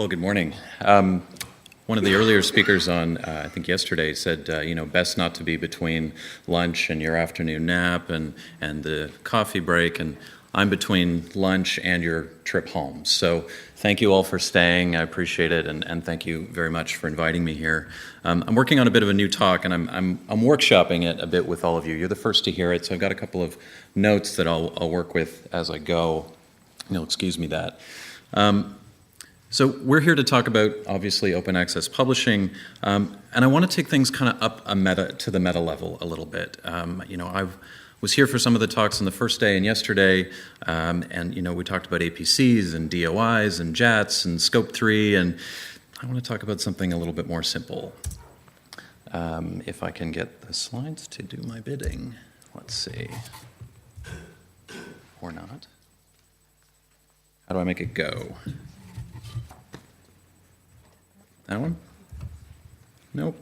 Well, good morning. One of the earlier speakers on, I think yesterday, said, best not to be between lunch and your afternoon nap and the coffee break, and I'm between lunch and your trip home. So thank you all for staying. I appreciate it, and thank you very much for inviting me here. I'm working on a bit of a new talk, and I'm workshopping it a bit with all of you. You're the first to hear it, so I've got a couple of notes that I'll work with as I go. You'll excuse me that. So we're here to talk about, obviously, open access publishing, and I want to take things kind of up to the meta level a little bit. I was here for some of the talks on the first day and yesterday, and we talked about APCs and DOIs and JATs and Scope 3, and I want to talk about something a little bit more simple. If I can get the slides to do my bidding. Let's see. Or not. How do I make it go? That one? Nope.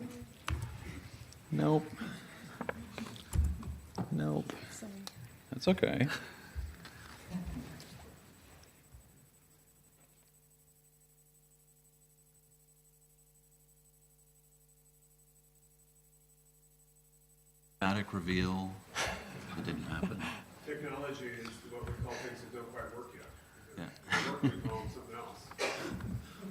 Nope. Nope. That's okay. Dramatic reveal. It didn't happen. Technology is what we call things that don't quite work yet. Yeah. Work, we call them something else.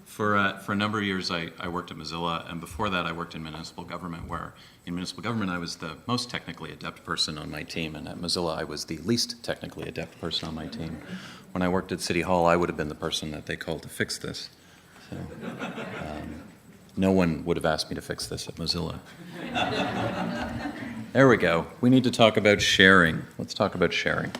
For a number of years, I worked at Mozilla, and before that, I worked in municipal government, where in municipal government, I was the most technically adept person on my team, and at Mozilla, I was the least technically adept person on my team. When I worked at City Hall, I would have been the person that they called to fix this. So, no one would have asked me to fix this at Mozilla. There we go. We need to talk about sharing. Let's talk about sharing.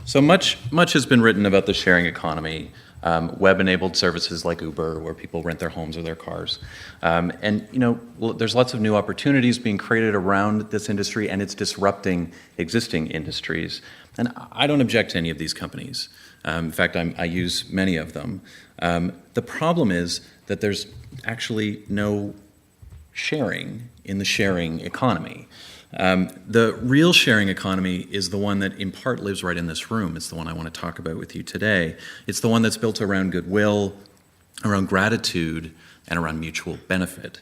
So much has been written about the sharing economy. Web-enabled services like Uber, where people rent their homes or their cars. There's lots of new opportunities being created around this industry, and it's disrupting existing industries. And I don't object to any of these companies. In fact, I use many of them. The problem is that there's actually no sharing in the sharing economy. The real sharing economy is the one that in part lives right in this room. It's the one I want to talk about with you today. It's the one that's built around goodwill, around gratitude, and around mutual benefit.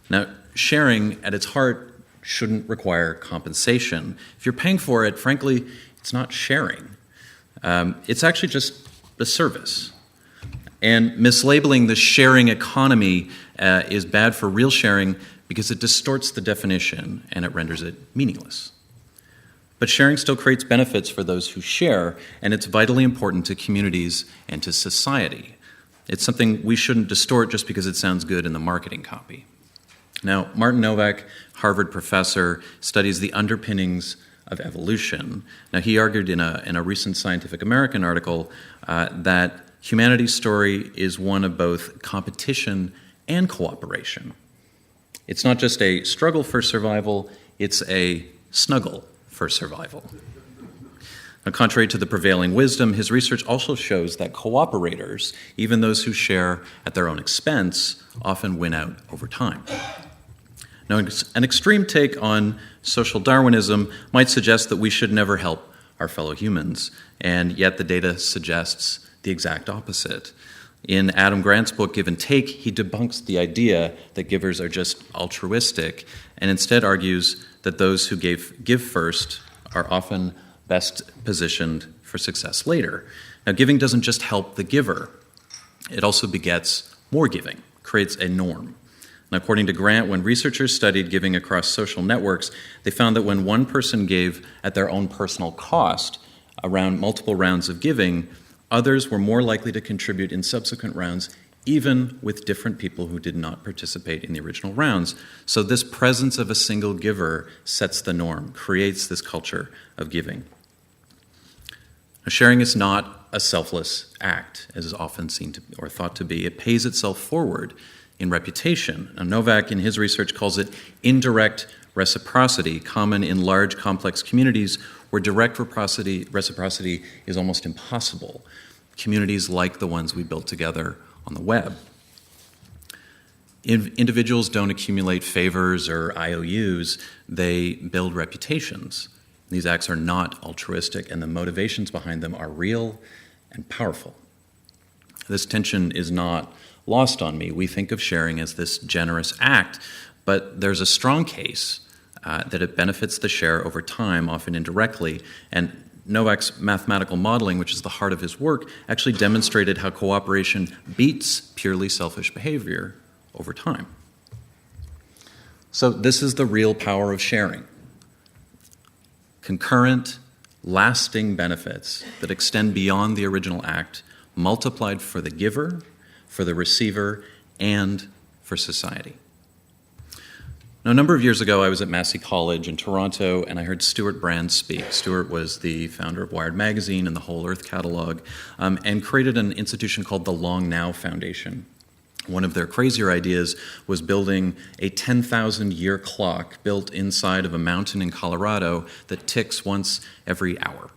Now, sharing at its heart shouldn't require compensation. If you're paying for it, frankly, it's not sharing. It's actually just a service. And mislabeling the sharing economy is bad for real sharing because it distorts the definition and it renders it meaningless. But sharing still creates benefits for those who share, and it's vitally important to communities and to society. It's something we shouldn't distort just because it sounds good in the marketing copy. Now, Martin Novak, Harvard professor, studies the underpinnings of evolution. Now, he argued in a recent Scientific American article that humanity's story is one of both competition and cooperation. It's not just a struggle for survival, it's a snuggle for survival. Now, contrary to the prevailing wisdom, his research also shows that cooperators, even those who share at their own expense, often win out over time. Now, an extreme take on social Darwinism might suggest that we should never help our fellow humans, and yet the data suggests the exact opposite. In Adam Grant's book, Give and Take, he debunks the idea that givers are just altruistic and instead argues that those who give first are often best positioned for success later. Now, giving doesn't just help the giver. It also begets more giving, creates a norm. And according to Grant, when researchers studied giving across social networks, they found that when one person gave at their own personal cost around multiple rounds of giving, others were more likely to contribute in subsequent rounds, even with different people who did not participate in the original rounds. So this presence of a single giver sets the norm, creates this culture of giving. Now, sharing is not a selfless act, as is often seen to or thought to be. It pays itself forward in reputation. Now, Novak, in his research, calls it indirect reciprocity, common in large, complex communities where direct reciprocity is almost impossible. Communities like the ones we built together on the web. Individuals don't accumulate favors or IOUs, they build reputations. These acts are not altruistic, and the motivations behind them are real and powerful. This tension is not lost on me. We think of sharing as this generous act, but there's a strong case that it benefits the share over time, often indirectly, and Novak's mathematical modeling, which is the heart of his work, actually demonstrated how cooperation beats purely selfish behavior over time. So this is the real power of sharing. Concurrent, lasting benefits that extend beyond the original act, multiplied for the giver, for the receiver, and for society. Now, a number of years ago, I was at Massey College in Toronto, and I heard Stuart Brand speak. Stuart was the founder of Wired Magazine and the Whole Earth catalog, and created an institution called the Long Now Foundation. One of their crazier ideas was building a 10,000-year clock built inside of a mountain in Colorado that ticks once every hour.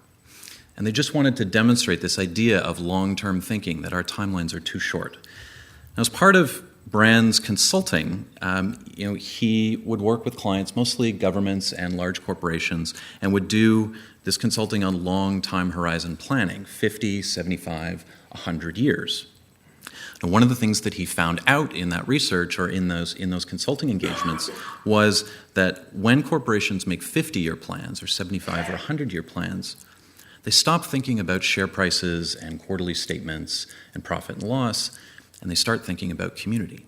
And they just wanted to demonstrate this idea of long-term thinking, that our timelines are too short. Now, as part of Brand's consulting, he would work with clients, mostly governments and large corporations, and would do this consulting on long time horizon planning, 50, 75, 100 years. Now, one of the things that he found out in that research or in those consulting engagements was that when corporations make 50-year plans or 75 or 100-year plans, they stop thinking about share prices and quarterly statements and profit and loss, and they start thinking about community.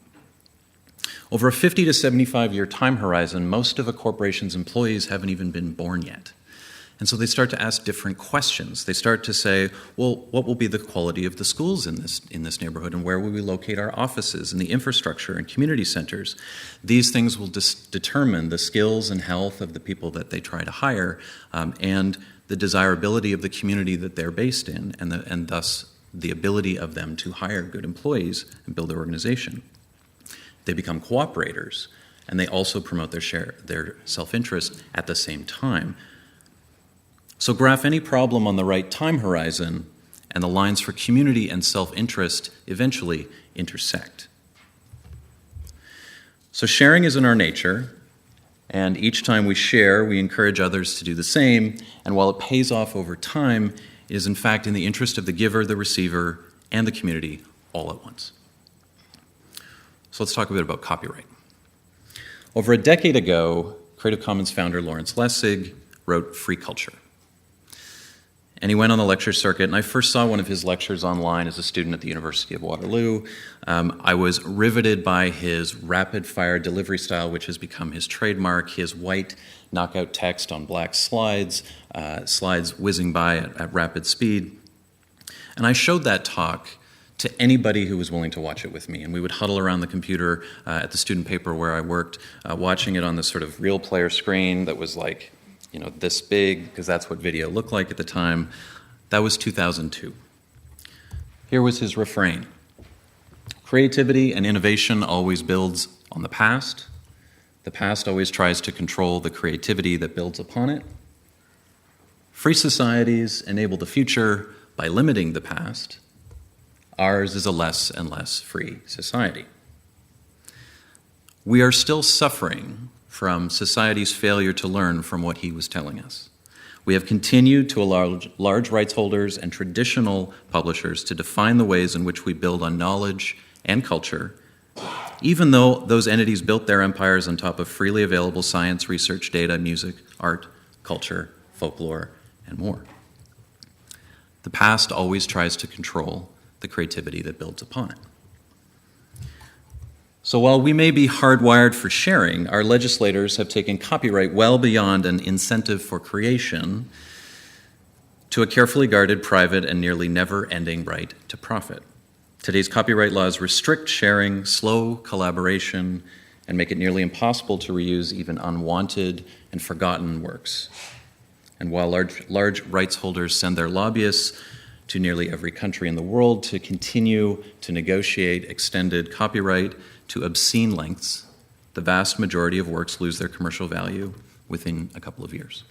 Over a 50 to 75-year time horizon, most of a corporation's employees haven't even been born yet. And so they start to ask different questions. They start to say, well, what will be the quality of the schools in this neighborhood, and where will we locate our offices and the infrastructure and community centers? These things will determine the skills and health of the people that they try to hire, and the desirability of the community that they're based in, and thus the ability of them to hire good employees and build their organization. They become cooperators, and they also promote their self-interest at the same time. So graph any problem on the right time horizon, and the lines for community and self-interest eventually intersect. So sharing is in our nature, and each time we share, we encourage others to do the same, and while it pays off over time, it is in fact in the interest of the giver, the receiver, and the community all at once. So let's talk a bit about copyright. Over a decade ago, Creative Commons founder Lawrence Lessig wrote Free Culture. And he went on the lecture circuit, and I first saw one of his lectures online as a student at the University of Waterloo. I was riveted by his rapid-fire delivery style, which has become his trademark, his white knockout text on black slides, slides whizzing by at rapid speed. And I showed that talk to anybody who was willing to watch it with me. And we would huddle around the computer at the student paper where I worked, watching it on this sort of real player screen that was like, this big, because that's what video looked like at the time. That was 2002. Here was his refrain. Creativity and innovation always builds on the past. The past always tries to control the creativity that builds upon it. Free societies enable the future by limiting the past. Ours is a less and less free society. We are still suffering from society's failure to learn from what he was telling us. We have continued to allow large rights holders and traditional publishers to define the ways in which we build on knowledge and culture, even though those entities built their empires on top of freely available science, research, data, music, art, culture, folklore, and more. The past always tries to control the creativity that builds upon it. So while we may be hardwired for sharing, our legislators have taken copyright well beyond an incentive for creation to a carefully guarded, private, and nearly never-ending right to profit. Today's copyright laws restrict sharing, slow collaboration, and make it nearly impossible to reuse even unwanted and forgotten works. And while large rights holders send their lobbyists to nearly every country in the world to continue to negotiate extended copyright to obscene lengths, the vast majority of works lose their commercial value within a couple of years.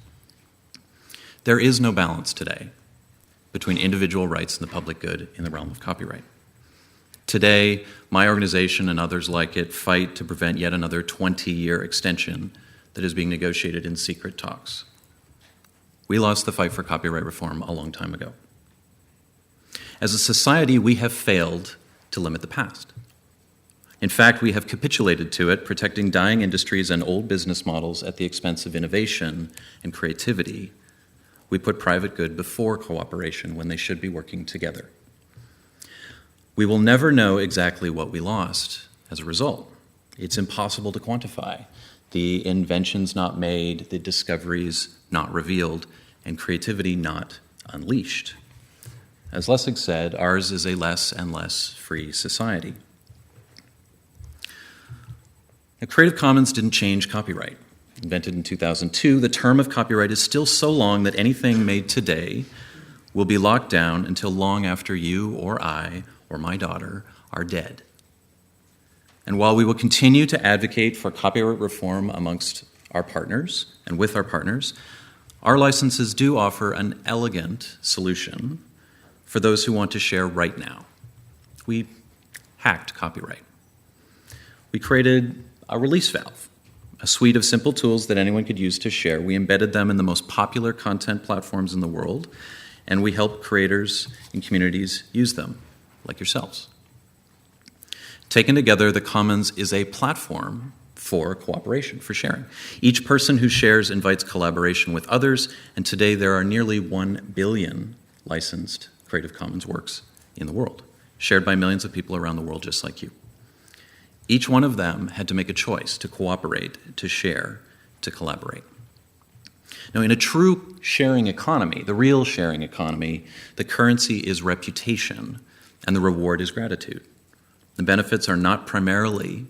There is no balance today between individual rights and the public good in the realm of copyright. Today, my organization and others like it fight to prevent yet another 20-year extension that is being negotiated in secret talks. We lost the fight for copyright reform a long time ago. As a society, we have failed to limit the past. In fact, we have capitulated to it, protecting dying industries and old business models at the expense of innovation and creativity. We put private good before cooperation when they should be working together. We will never know exactly what we lost as a result. It's impossible to quantify. The inventions not made, the discoveries not revealed, and creativity not unleashed. As Lessig said, ours is a less and less free society. Now, Creative Commons didn't change copyright. Invented in 2002, the term of copyright is still so long that anything made today will be locked down until long after you or I or my daughter are dead. And while we will continue to advocate for copyright reform amongst our partners and with our partners, our licenses do offer an elegant solution for those who want to share right now. We hacked copyright. We created a release valve, a suite of simple tools that anyone could use to share. We embedded them in the most popular content platforms in the world, and we help creators and communities use them, like yourselves. Taken together, the Commons is a platform for cooperation, for sharing. Each person who shares invites collaboration with others, and today there are nearly 1 billion licensed Creative Commons works in the world, shared by millions of people around the world just like you. Each one of them had to make a choice to cooperate, to share, to collaborate. Now, in a true sharing economy, the real sharing economy, the currency is reputation, and the reward is gratitude. The benefits are not primarily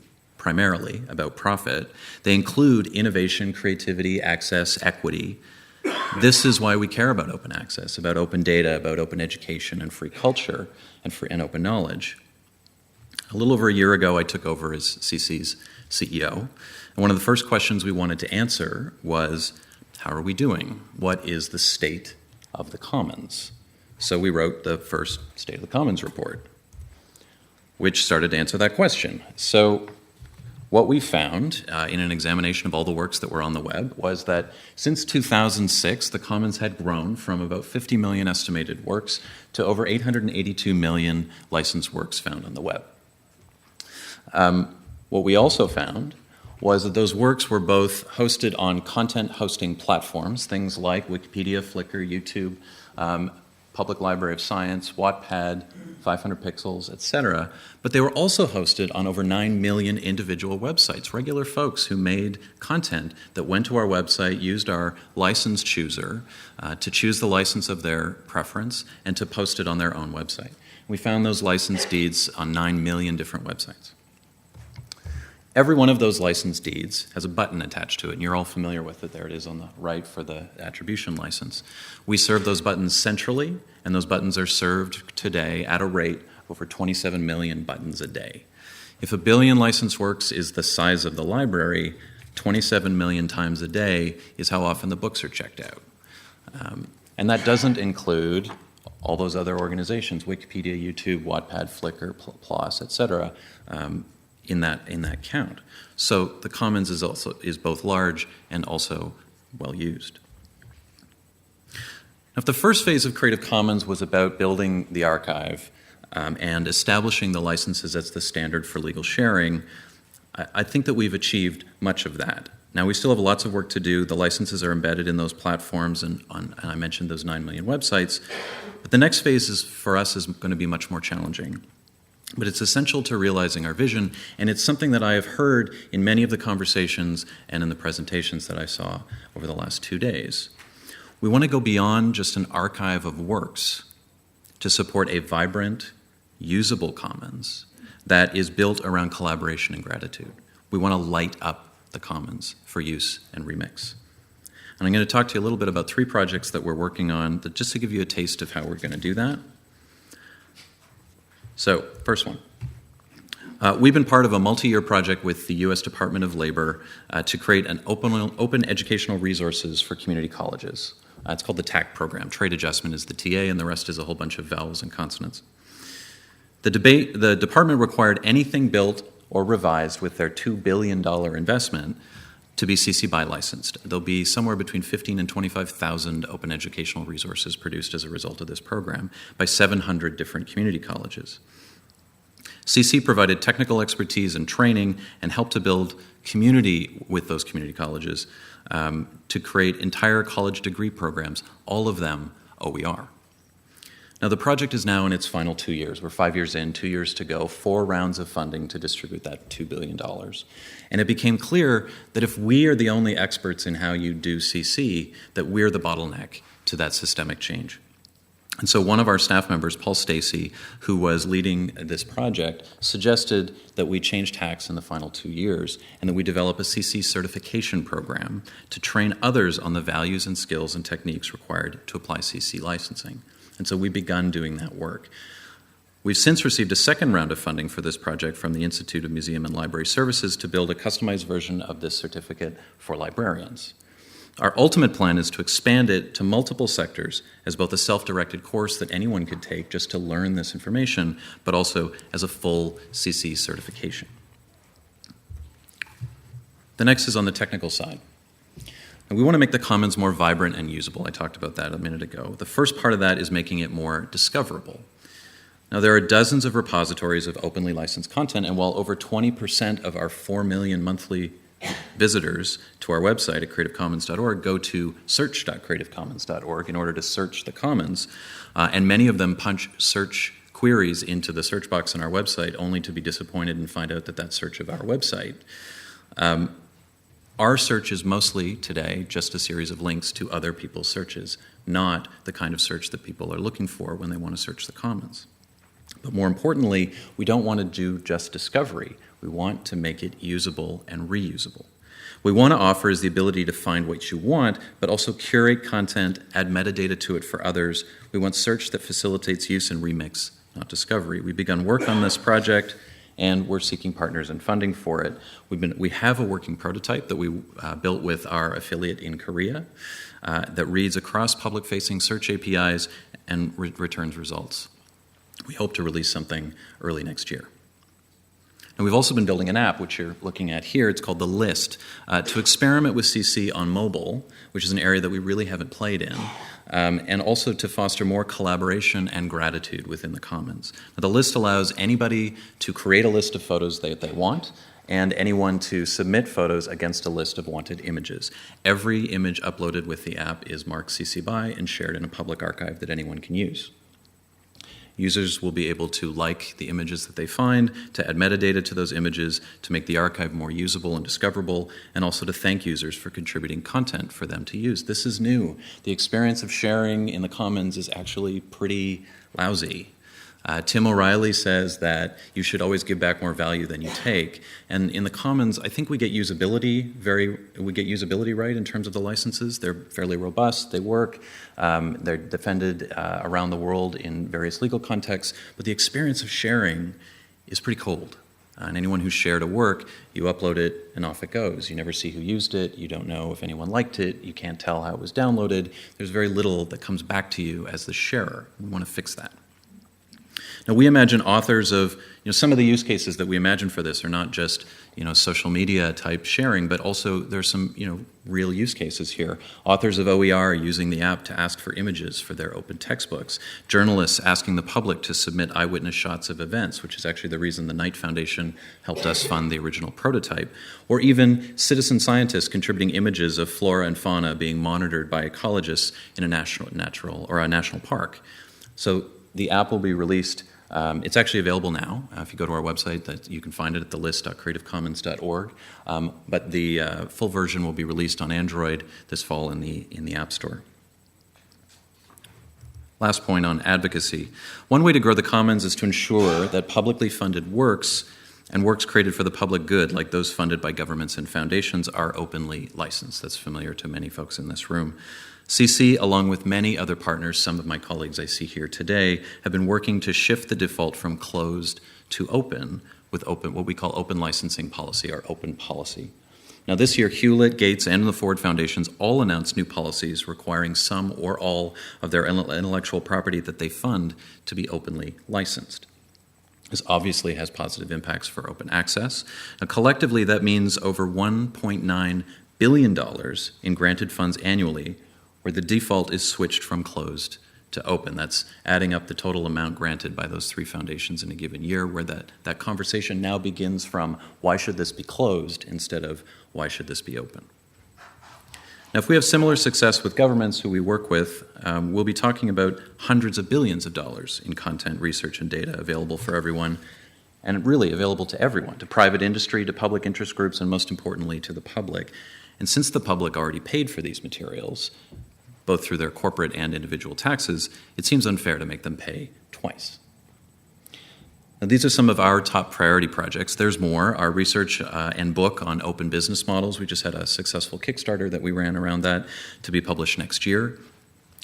about profit. They include innovation, creativity, access, equity. This is why we care about open access, about open data, about open education and free culture and open knowledge. A little over a year ago, I took over as CC's CEO. And one of the first questions we wanted to answer was, how are we doing? What is the state of the Commons? So we wrote the first State of the Commons report, which started to answer that question. So what we found in an examination of all the works that were on the web was that since 2006, the Commons had grown from about 50 million estimated works to over 882 million licensed works found on the web. What we also found was that those works were both hosted on content hosting platforms, things like Wikipedia, Flickr, YouTube, Public Library of Science, Wattpad, 500 Pixels, etc. But they were also hosted on over 9 million individual websites, regular folks who made content that went to our website, used our license chooser to choose the license of their preference and to post it on their own website. We found those license deeds on 9 million different websites. Every one of those license deeds has a button attached to it, and you're all familiar with it. There it is on the right for the attribution license. We serve those buttons centrally, and those buttons are served today at a rate of over 27 million buttons a day. If 1 billion licensed works is the size of the library, 27 million times a day is how often the books are checked out. And that doesn't include all those other organizations, Wikipedia, YouTube, Wattpad, Flickr, PLOS, etc., in that count. So the Commons is both large and also well used. Now, if the first phase of Creative Commons was about building the archive and establishing the licenses as the standard for legal sharing, I think that we've achieved much of that. Now, we still have lots of work to do. The licenses are embedded in those platforms, and I mentioned those 9 million websites. But the next phase for us is going to be much more challenging. But it's essential to realizing our vision, and it's something that I have heard in many of the conversations and in the presentations that I saw over the last 2 days. We want to go beyond just an archive of works to support a vibrant, usable commons that is built around collaboration and gratitude. We want to light up the commons for use and remix. And I'm going to talk to you a little bit about 3 projects that we're working on, just to give you a taste of how we're going to do that. So, first one. We've been part of a multi-year project with the U.S. Department of Labor to create an open educational resources for community colleges. It's called the TAC program. Trade adjustment is the TA, and the rest is a whole bunch of vowels and consonants. The department required anything built or revised with their $2 billion investment to be CC BY licensed. There'll be somewhere between 15 and 25,000 open educational resources produced as a result of this program by 700 different community colleges. CC provided technical expertise and training and helped to build community with those community colleges to create entire college degree programs, all of them OER. Now, the project is now in its final 2 years. We're 5 years in, 2 years to go, 4 rounds of funding to distribute that $2 billion. And it became clear that if we are the only experts in how you do CC, that we're the bottleneck to that systemic change. And so one of our staff members, Paul Stacy, who was leading this project, suggested that we change tacks in the final 2 years and that we develop a CC certification program to train others on the values and skills and techniques required to apply CC licensing. And so we've begun doing that work. We've since received a second round of funding for this project from the Institute of Museum and Library Services to build a customized version of this certificate for librarians. Our ultimate plan is to expand it to multiple sectors as both a self-directed course that anyone could take just to learn this information, but also as a full CC certification. The next is on the technical side. And we want to make the commons more vibrant and usable. I talked about that a minute ago. The first part of that is making it more discoverable. Now, there are dozens of repositories of openly licensed content, and while over 20% of our 4 million monthly visitors to our website at creativecommons.org go to search.creativecommons.org in order to search the commons, and many of them punch search queries into the search box on our website only to be disappointed and find out that that's search of our website. Our search is mostly, today, just a series of links to other people's searches, not the kind of search that people are looking for when they want to search the commons. But more importantly, we don't want to do just discovery. We want to make it usable and reusable. What we want to offer is the ability to find what you want, but also curate content, add metadata to it for others. We want search that facilitates use and remix, not discovery. We've begun work on this project, and we're seeking partners and funding for it. We have a working prototype that we built with our affiliate in Korea that reads across public-facing search APIs and returns results. We hope to release something early next year. And we've also been building an app, which you're looking at here. It's called The List, to experiment with CC on mobile, which is an area that we really haven't played in, and also to foster more collaboration and gratitude within the Commons. Now, The List allows anybody to create a list of photos that they want, and anyone to submit photos against a list of wanted images. Every image uploaded with the app is marked CC BY and shared in a public archive that anyone can use. Users will be able to like the images that they find, to add metadata to those images, to make the archive more usable and discoverable, and also to thank users for contributing content for them to use. This is new. The experience of sharing in the Commons is actually pretty lousy. Tim O'Reilly says that you should always give back more value than you take. And in the Commons, I think we get usability right in terms of the licenses. They're fairly robust, they work, they're defended around the world in various legal contexts, but the experience of sharing is pretty cold. And anyone who's shared a work, you upload it and off it goes. You never see who used it, you don't know if anyone liked it, you can't tell how it was downloaded. There's very little that comes back to you as the sharer. We want to fix that. Now, we imagine authors of, some of the use cases that we imagine for this are not just, social media type sharing, but also there's some, real use cases here. Authors of OER using the app to ask for images for their open textbooks. Journalists asking the public to submit eyewitness shots of events, which is actually the reason the Knight Foundation helped us fund the original prototype. Or even citizen scientists contributing images of flora and fauna being monitored by ecologists in a national park. So the app will be released. It's actually available now. If you go to our website, that you can find it at thelist.creativecommons.org. But the full version will be released on Android this fall in the App Store. Last point on advocacy. One way to grow the Commons is to ensure that publicly funded works and works created for the public good, like those funded by governments and foundations, are openly licensed. That's familiar to many folks in this room. CC, along with many other partners, some of my colleagues I see here today, have been working to shift the default from closed to open with what we call open licensing policy, or open policy. Now this year, Hewlett, Gates, and the Ford Foundations all announced new policies requiring some or all of their intellectual property that they fund to be openly licensed. This obviously has positive impacts for open access. Now, collectively, that means over $1.9 billion in granted funds annually, where the default is switched from closed to open. That's adding up the total amount granted by those three foundations in a given year, where that conversation now begins from why should this be closed instead of why should this be open. Now, if we have similar success with governments who we work with, we'll be talking about hundreds of billions of dollars in content, research, and data available for everyone, and really available to everyone, to private industry, to public interest groups, and most importantly, to the public. And since the public already paid for these materials, both through their corporate and individual taxes, it seems unfair to make them pay twice. Now, these are some of our top priority projects. There's more. Our research and book on open business models. We just had a successful Kickstarter that we ran around that to be published next year.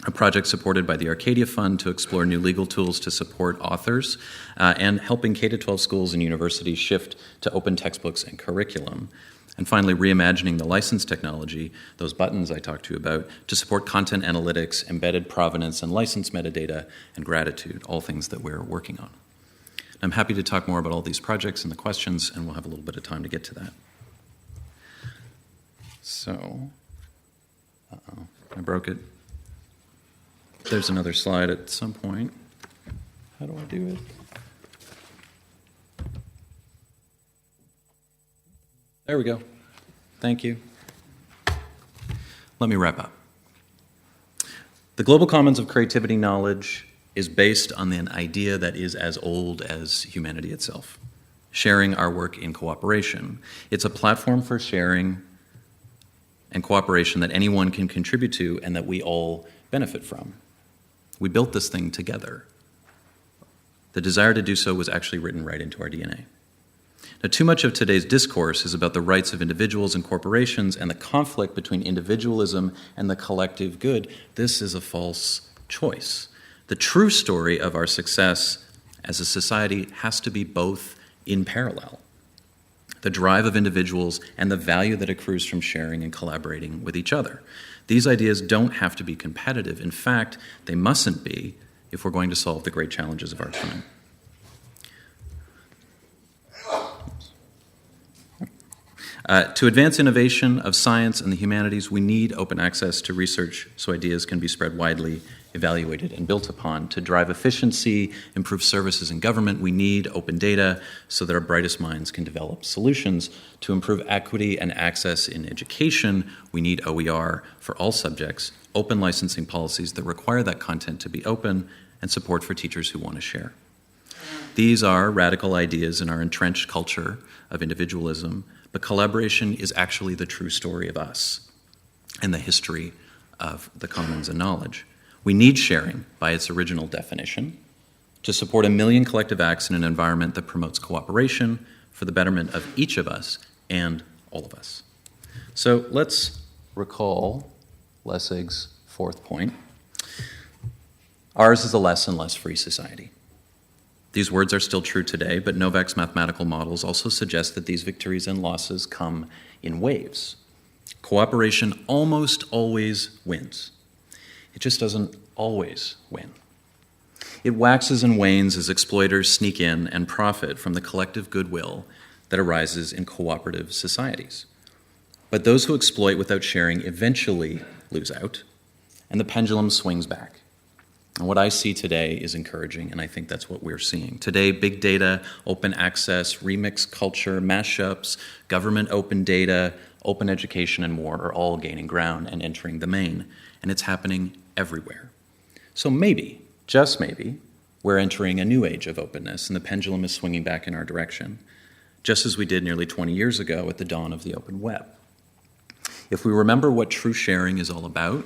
A project supported by the Arcadia Fund to explore new legal tools to support authors and helping K-12 schools and universities shift to open textbooks and curriculum. And finally, reimagining the license technology, those buttons I talked to you about, to support content analytics, embedded provenance, and license metadata and gratitude, all things that we're working on. I'm happy to talk more about all these projects and the questions, and we'll have a little bit of time to get to that. So, I broke it. There's another slide at some point. How do I do it? There we go. Thank you. Let me wrap up. The global commons of creativity knowledge is based on an idea that is as old as humanity itself, sharing our work in cooperation. It's a platform for sharing and cooperation that anyone can contribute to and that we all benefit from. We built this thing together. The desire to do so was actually written right into our DNA. Now, too much of today's discourse is about the rights of individuals and corporations and the conflict between individualism and the collective good. This is a false choice. The true story of our success as a society has to be both in parallel. The drive of individuals and the value that accrues from sharing and collaborating with each other. These ideas don't have to be competitive. In fact, they mustn't be if we're going to solve the great challenges of our time. To advance innovation of science and the humanities, we need open access to research so ideas can be spread widely, evaluated, and built upon. To drive efficiency, improve services in government, we need open data so that our brightest minds can develop solutions. To improve equity and access in education, we need OER for all subjects, open licensing policies that require that content to be open, and support for teachers who want to share. These are radical ideas in our entrenched culture of individualism, but collaboration is actually the true story of us and the history of the commons and knowledge. We need sharing by its original definition to support 1 million collective acts in an environment that promotes cooperation for the betterment of each of us and all of us. So let's recall Lessig's fourth point. Ours is a less and less free society. These words are still true today, but Novak's mathematical models also suggest that these victories and losses come in waves. Cooperation almost always wins. It just doesn't always win. It waxes and wanes as exploiters sneak in and profit from the collective goodwill that arises in cooperative societies. But those who exploit without sharing eventually lose out, and the pendulum swings back. And what I see today is encouraging, and I think that's what we're seeing. Today, big data, open access, remix culture, mashups, government open data, open education, and more are all gaining ground and entering the main. And it's happening everywhere. So maybe, just maybe, we're entering a new age of openness, and the pendulum is swinging back in our direction, just as we did nearly 20 years ago at the dawn of the open web. If we remember what true sharing is all about,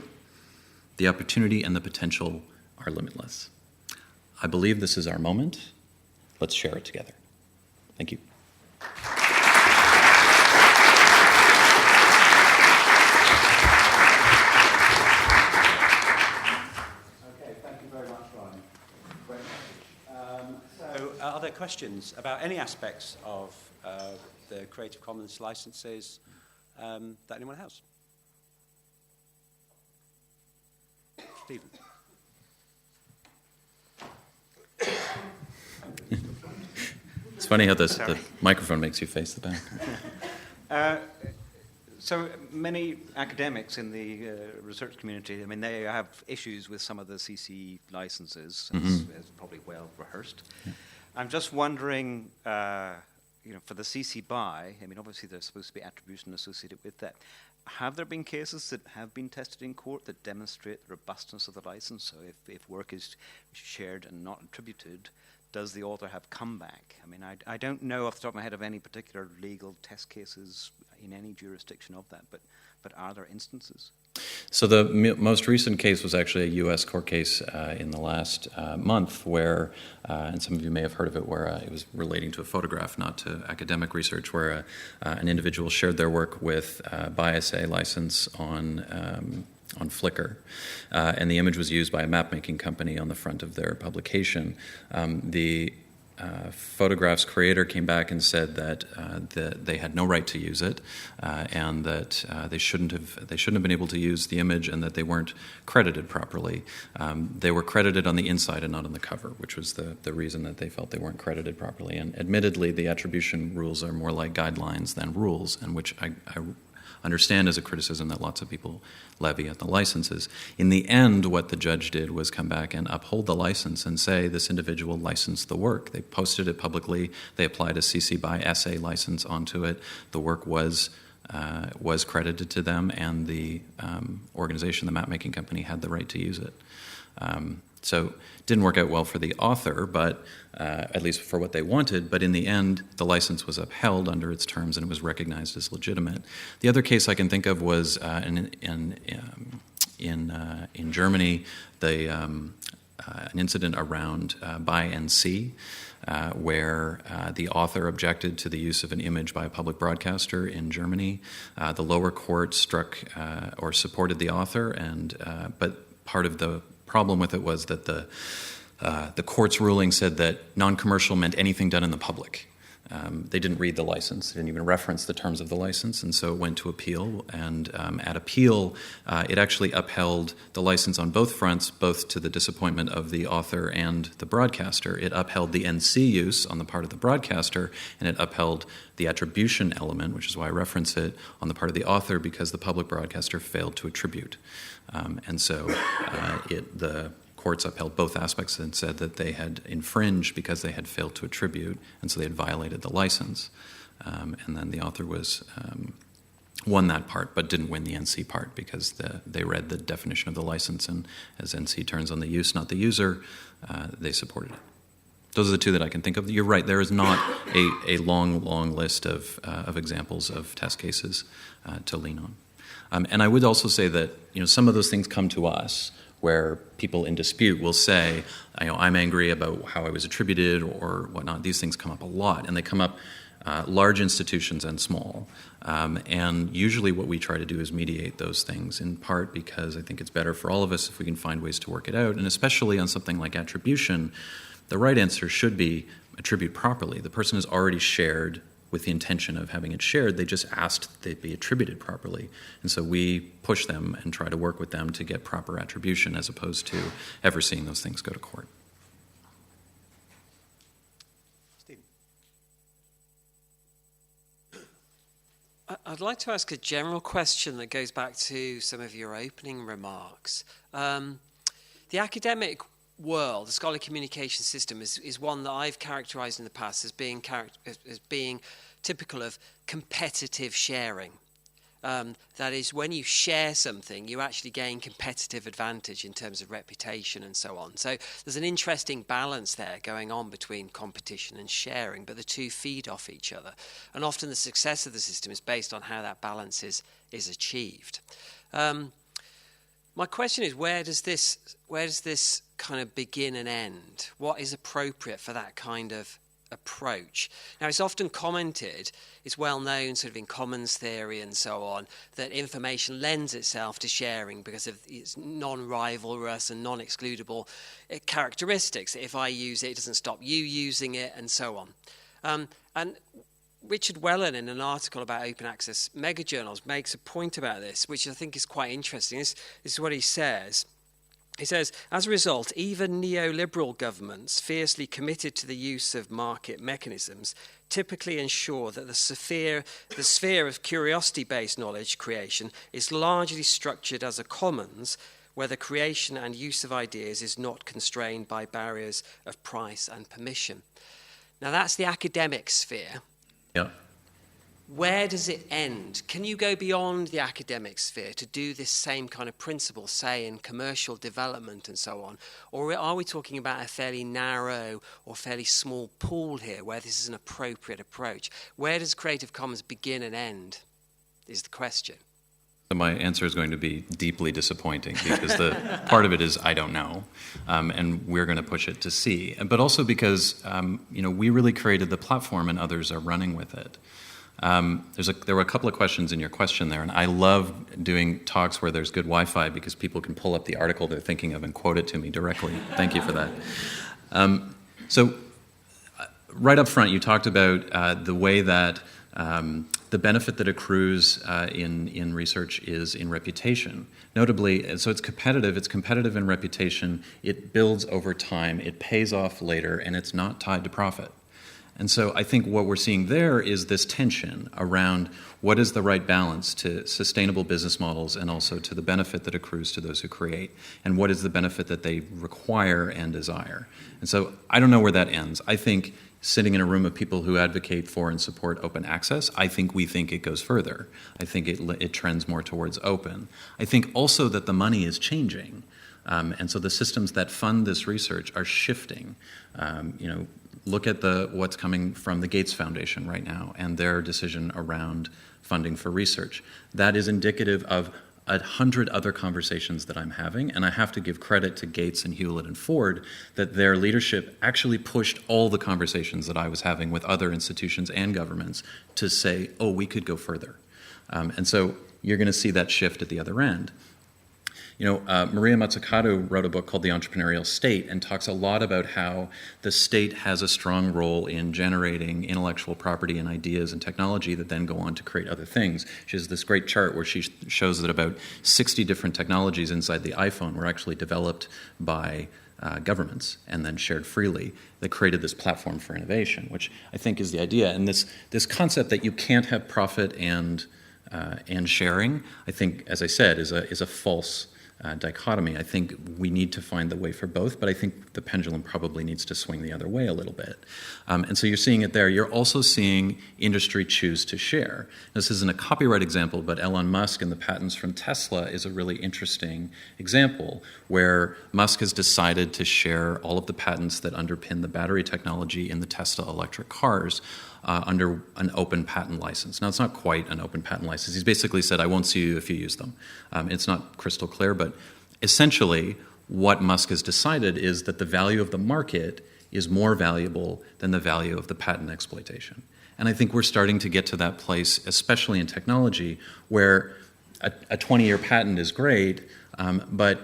the opportunity and the potential are limitless. I believe this is our moment. Let's share it together. Thank you. Okay, thank you very much, Ryan. Great message. So, are there questions about any aspects of the Creative Commons licenses that anyone has? Stephen. It's funny how the microphone makes you face the back. So many academics in the research community, I mean, they have issues with some of the CC licenses, as probably well rehearsed. Yeah. I'm just wondering, for the CC BY, I mean, obviously there's supposed to be attribution associated with that. Have there been cases that have been tested in court that demonstrate the robustness of the license? So if work is shared and not attributed, does the author have comeback? I mean, I don't know off the top of my head of any particular legal test cases in any jurisdiction of that, but are there instances? So the most recent case was actually a U.S. court case in the last month where, and some of you may have heard of it, where it was relating to a photograph, not to academic research, where an individual shared their work with BYSA license on Flickr, and the image was used by a map-making company on the front of their publication. The photograph's creator came back and said that they had no right to use it, and that they shouldn't have been able to use the image, and that they weren't credited properly. They were credited on the inside and not on the cover, which was the reason that they felt they weren't credited properly. And admittedly, the attribution rules are more like guidelines than rules, and which I understand as a criticism that lots of people levy at the licenses. In the end, what the judge did was come back and uphold the license and say this individual licensed the work. They posted it publicly. They applied a CCBYSA license onto it. The work was credited to them, and the organization, the map-making company, had the right to use it. So it didn't work out well for the author, but at least for what they wanted. But in the end, the license was upheld under its terms, and it was recognized as legitimate. The other case I can think of was in Germany, an incident around BYNC, where the author objected to the use of an image by a public broadcaster in Germany. The lower court struck or supported the author, but part of the problem with it was that the court's ruling said that non-commercial meant anything done in the public. They didn't read the license. They didn't even reference the terms of the license, and so it went to appeal. And at appeal, it actually upheld the license on both fronts, both to the disappointment of the author and the broadcaster. It upheld the NC use on the part of the broadcaster, and it upheld the attribution element, which is why I reference it, on the part of the author, because the public broadcaster failed to attribute. And so the courts upheld both aspects and said that they had infringed because they had failed to attribute, and so they had violated the license. And then the author won that part, but didn't win the NC part because they read the definition of the license, and as NC turns on the use, not the user, they supported it. Those are the two that I can think of. You're right, there is not a long list of examples of test cases to lean on. And I would also say that some of those things come to us where people in dispute will say, I'm angry about how I was attributed or whatnot. These things come up a lot, and they come up large institutions and small. And usually what we try to do is mediate those things, in part because I think it's better for all of us if we can find ways to work it out. And especially on something like attribution, the right answer should be attribute properly. The person has already shared with the intention of having it shared. They just asked that it be attributed properly. And so we push them and try to work with them to get proper attribution, as opposed to ever seeing those things go to court. Stephen. I'd like to ask a general question that goes back to some of your opening remarks. The academic world, the scholarly communication system, is one that I've characterized in the past as being typical of competitive sharing. That is, when you share something, you actually gain competitive advantage in terms of reputation and so on. So there's an interesting balance there going on between competition and sharing, but the two feed off each other. And often the success of the system is based on how that balance is achieved. My question is, where does this kind of begin and end? What is appropriate for that kind of approach? Now, it's often commented, it's well known sort of in commons theory and so on, that information lends itself to sharing because of its non-rivalrous and non-excludable characteristics. If I use it, it doesn't stop you using it, and so on. And Richard Wellen, in an article about open access megajournals, makes a point about this, which I think is quite interesting. This is what he says. He says, as a result, even neoliberal governments fiercely committed to the use of market mechanisms typically ensure that the sphere of curiosity-based knowledge creation is largely structured as a commons where the creation and use of ideas is not constrained by barriers of price and permission. Now, that's the academic sphere. Yeah. Where does it end? Can you go beyond the academic sphere to do this same kind of principle, say, in commercial development and so on? Or are we talking about a fairly narrow or fairly small pool here where this is an appropriate approach? Where does Creative Commons begin and end, is the question. So my answer is going to be deeply disappointing because the part of it is I don't know, and we're going to push it to see. But also because we really created the platform and others are running with it. There were a couple of questions in your question there, and I love doing talks where there's good Wi-Fi because people can pull up the article they're thinking of and quote it to me directly. Thank you for that. So right up front, you talked about the way that the benefit that accrues in research is in reputation. Notably, so it's competitive in reputation, it builds over time, it pays off later, and it's not tied to profit. And so I think what we're seeing there is this tension around what is the right balance to sustainable business models and also to the benefit that accrues to those who create, and what is the benefit that they require and desire. And so I don't know where that ends. I think sitting in a room of people who advocate for and support open access, we think it goes further. I think it trends more towards open. I think also that the money is changing. And so the systems that fund this research are shifting. Look at what's coming from the Gates Foundation right now and their decision around funding for research. That is indicative of 100 other conversations that I'm having, and I have to give credit to Gates and Hewlett and Ford that their leadership actually pushed all the conversations that I was having with other institutions and governments to say, oh, we could go further. And so you're going to see that shift at the other end. Maria Mazzucato wrote a book called The Entrepreneurial State and talks a lot about how the state has a strong role in generating intellectual property and ideas and technology that then go on to create other things. She has this great chart where she shows that about 60 different technologies inside the iPhone were actually developed by governments and then shared freely that created this platform for innovation, which I think is the idea. And this concept that you can't have profit and sharing, I think, as I said, is a false dichotomy. I think we need to find the way for both, but I think the pendulum probably needs to swing the other way a little bit. And so you're seeing it there. You're also seeing industry choose to share. This isn't a copyright example, but Elon Musk and the patents from Tesla is a really interesting example where Musk has decided to share all of the patents that underpin the battery technology in the Tesla electric cars under an open patent license. Now, it's not quite an open patent license. He's basically said, I won't sue you if you use them. It's not crystal clear, but essentially what Musk has decided is that the value of the market is more valuable than the value of the patent exploitation. And I think we're starting to get to that place, especially in technology, where a 20-year patent is great, but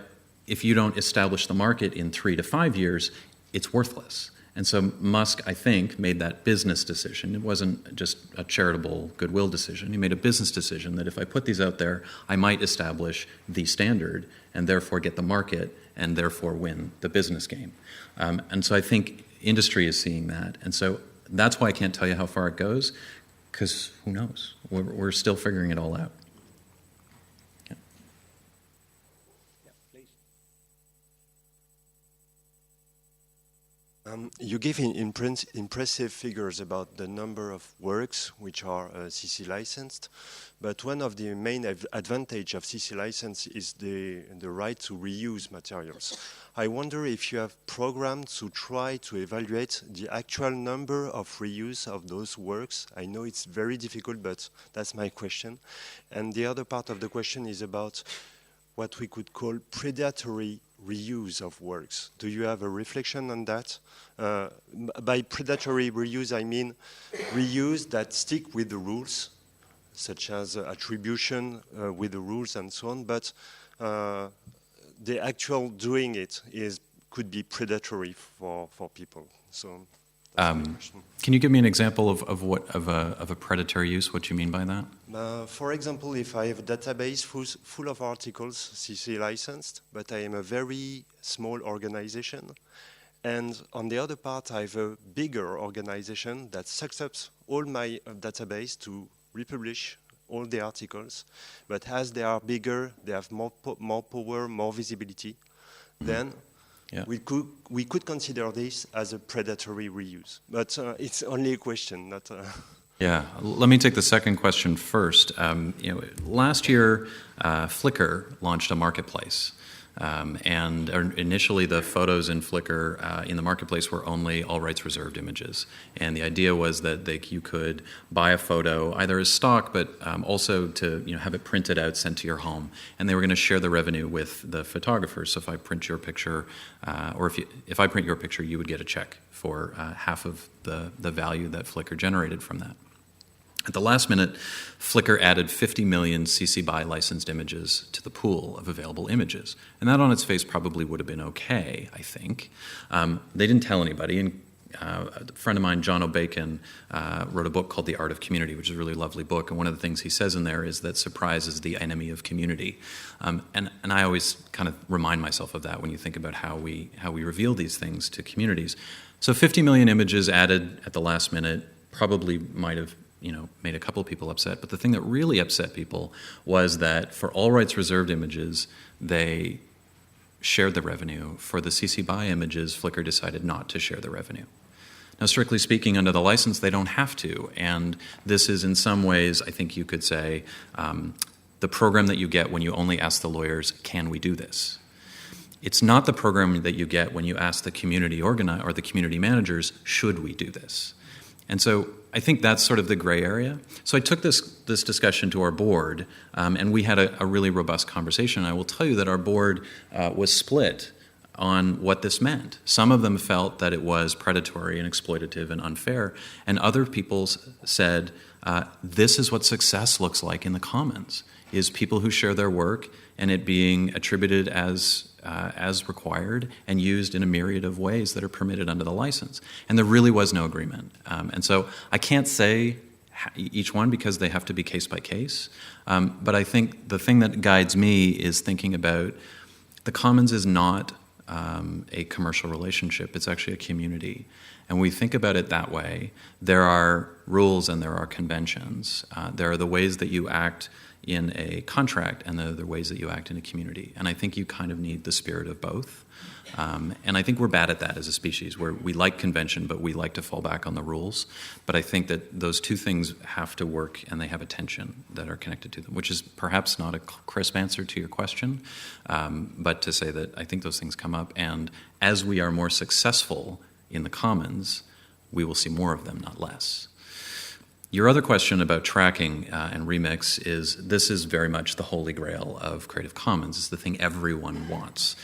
if you don't establish the market in 3 to 5 years, it's worthless. And so Musk, I think, made that business decision. It wasn't just a charitable goodwill decision. He made a business decision that if I put these out there, I might establish the standard and therefore get the market and therefore win the business game. And so I think industry is seeing that. And so that's why I can't tell you how far it goes, because who knows? We're still figuring it all out. You give impressive figures about the number of works which are CC licensed, but one of the main advantage of CC license is the right to reuse materials. I wonder if you have programs to try to evaluate the actual number of reuse of those works. I know it's very difficult, but that's my question. And the other part of the question is about what we could call predatory reuse of works. Do you have a reflection on that? By predatory reuse, I mean reuse that stick with the rules, such as attribution with the rules and so on, but the actual doing it could be predatory for people. So Can you give me an example of a predatory use? What you mean by that? For example, if I have a database full of articles, CC licensed, but I am a very small organization, and on the other part, I have a bigger organization that sucks up all my database to republish all the articles, but as they are bigger, they have more power, more visibility, then we could consider this as a predatory reuse. But it's only a question, not... Yeah, let me take the second question first. Last year, Flickr launched a marketplace. And initially, the photos in Flickr in the marketplace were only all rights reserved images. And the idea was that you could buy a photo either as stock, but also to have it printed out, sent to your home. And they were going to share the revenue with the photographers. So if I print your picture, or if I print your picture, you would get a check for half of the value that Flickr generated from that. At the last minute, Flickr added 50 million CC BY licensed images to the pool of available images. And that on its face probably would have been okay, I think. They didn't tell anybody. And a friend of mine, John O'Bacon, wrote a book called The Art of Community, which is a really lovely book. And one of the things he says in there is that surprise is the enemy of community. And I always kind of remind myself of that when you think about how we reveal these things to communities. So 50 million images added at the last minute probably might have made a couple of people upset. But the thing that really upset people was that for all rights reserved images, they shared the revenue. For the CC BY images, Flickr decided not to share the revenue. Now, strictly speaking, under the license, they don't have to. And this is, in some ways, I think you could say, the program that you get when you only ask the lawyers, can we do this? It's not the program that you get when you ask the community organizer or the community managers, should we do this? And so I think that's sort of the gray area. So I took this discussion to our board, and we had a really robust conversation. I will tell you that our board was split on what this meant. Some of them felt that it was predatory and exploitative and unfair, and other people said, this is what success looks like in the commons, is people who share their work and it being attributed as required and used in a myriad of ways that are permitted under the license. And there really was no agreement. And so I can't say each one because they have to be case by case. But I think the thing that guides me is thinking about the commons is not a commercial relationship. It's actually a community. And we think about it that way. There are rules and there are conventions. There are the ways that you act in a contract, and there are the ways that you act in a community. And I think you kind of need the spirit of both. And I think we're bad at that as a species, where we like convention, but we like to fall back on the rules. But I think that those two things have to work, and they have a tension that are connected to them, which is perhaps not a crisp answer to your question, but to say that I think those things come up. And as we are more successful in the commons, we will see more of them, not less. Your other question about tracking and remix this is very much the holy grail of Creative Commons. It's the thing everyone wants.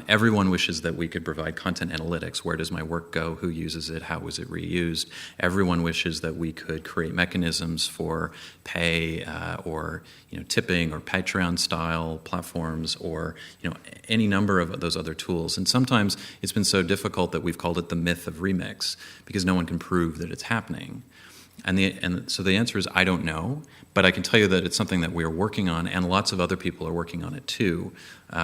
Everyone wishes that we could provide content analytics. Where does my work go? Who uses it? How was it reused? Everyone wishes that we could create mechanisms for pay or tipping or Patreon-style platforms or any number of those other tools. And sometimes it's been so difficult that we've called it the myth of remix because no one can prove that it's happening. And so the answer is I don't know, but I can tell you that it's something that we are working on, and lots of other people are working on it too. There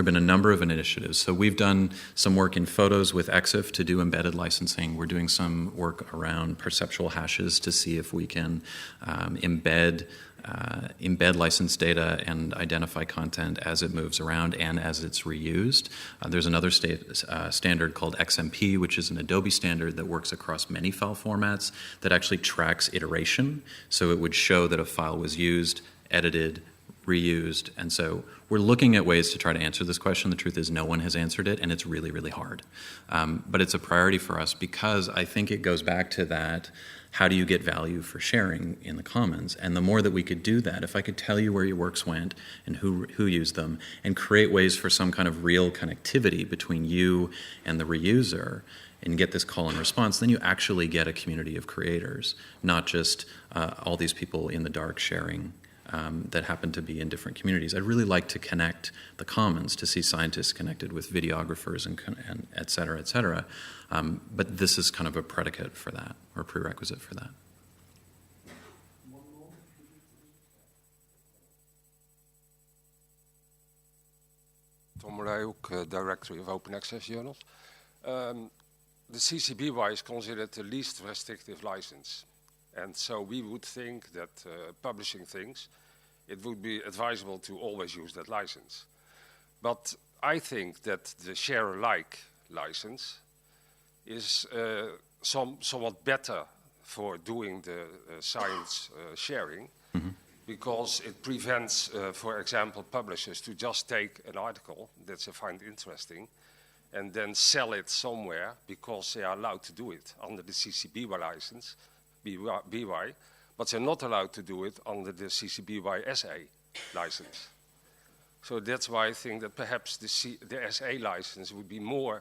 have been a number of initiatives. So we've done some work in photos with EXIF to do embedded licensing. We're doing some work around perceptual hashes to see if we can embed license data and identify content as it moves around and as it's reused. There's another standard called XMP, which is an Adobe standard that works across many file formats that actually tracks iteration. So it would show that a file was used, edited, reused. And so we're looking at ways to try to answer this question. The truth is no one has answered it, and it's really, really hard. But it's a priority for us because I think it goes back to that, how do you get value for sharing in the commons? And the more that we could do that, if I could tell you where your works went and who used them and create ways for some kind of real connectivity between you and the reuser and get this call and response, then you actually get a community of creators, not just all these people in the dark sharing that happen to be in different communities. I'd really like to connect the commons, to see scientists connected with videographers and et cetera, et cetera. But this is kind of a predicate for that, or prerequisite for that. Tom Morehoek, Directory of Open Access Journals. The CCBY is considered the least restrictive license. And so we would think that publishing things, it would be advisable to always use that license. But I think that the share-alike license is somewhat better for doing the science sharing, because it prevents, for example, publishers to just take an article that they find interesting and then sell it somewhere because they are allowed to do it under the CCBY license, BY, but they're not allowed to do it under the CCBYSA license. So that's why I think that perhaps the SA license would be more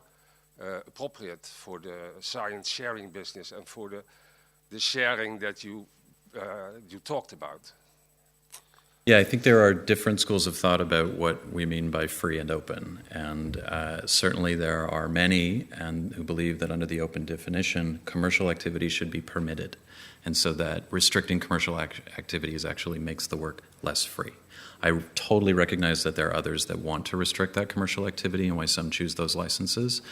appropriate for the science sharing business and for the sharing that you talked about. Yeah, I think there are different schools of thought about what we mean by free and open. And certainly there are many who believe that under the open definition, commercial activity should be permitted. And so that restricting commercial activities actually makes the work less free. I totally recognize that there are others that want to restrict that commercial activity and why some choose those licenses.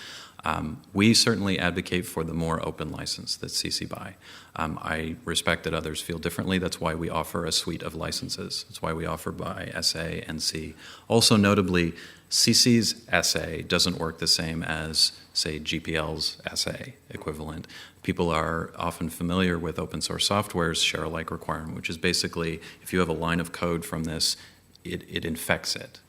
We certainly advocate for the more open license that's CC BY. I respect that others feel differently. That's why we offer a suite of licenses. That's why we offer by SA and C. Also notably, CC's SA doesn't work the same as, say, GPL's SA equivalent. People are often familiar with open source software's share-alike requirement, which is basically if you have a line of code from this, it infects it.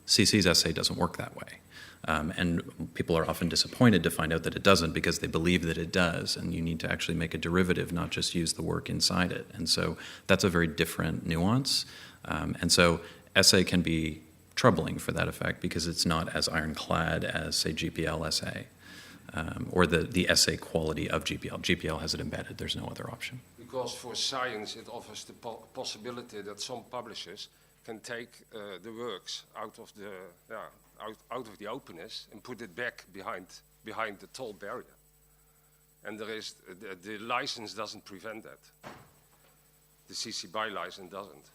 CC's SA doesn't work that way. And people are often disappointed to find out that it doesn't because they believe that it does, and you need to actually make a derivative, not just use the work inside it. And so that's a very different nuance. And so SA can be troubling for that effect because it's not as ironclad as, say, GPL SA, or the SA quality of GPL. GPL has it embedded. There's no other option. Because for science, it offers the possibility that some publishers can take the works out of the openness and put it back behind the tall barrier. And there is the license doesn't prevent that. The CC BY license doesn't.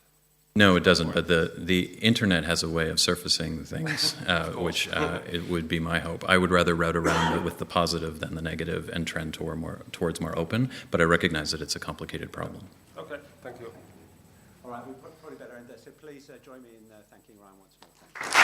No, it doesn't. But the internet has a way of surfacing things, which it would be my hope. I would rather route around it with the positive than the negative and trend towards more open. But I recognize that it's a complicated problem. Okay, thank you. All right, we'll probably better end there. So please join me in thanking Ryan once more. Thank you.